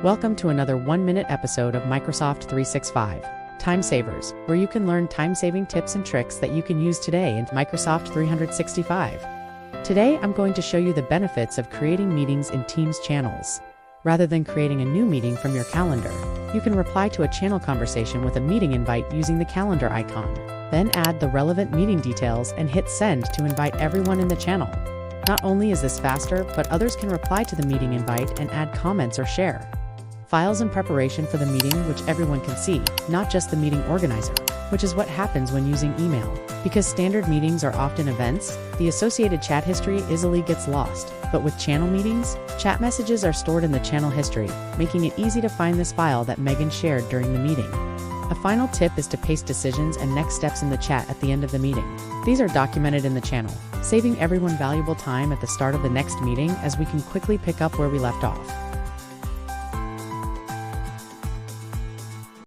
Welcome to another 1-minute episode of Microsoft 365 TimeSavers, where you can learn time-saving tips and tricks that you can use today in Microsoft 365. Today, I'm going to show you the benefits of creating meetings in Teams channels. Rather than creating a new meeting from your calendar, you can reply to a channel conversation with a meeting invite using the calendar icon. Then add the relevant meeting details and hit send to invite everyone in the channel. Not only is this faster, but others can reply to the meeting invite and add comments or share files in preparation for the meeting, which everyone can see, not just the meeting organizer, which is what happens when using email. Because standard meetings are often events, the associated chat history easily gets lost. But with channel meetings, chat messages are stored in the channel history, making it easy to find this file that Megan shared during the meeting. A final tip is to paste decisions and next steps in the chat at the end of the meeting. These are documented in the channel, saving everyone valuable time at the start of the next meeting, as we can quickly pick up where we left off.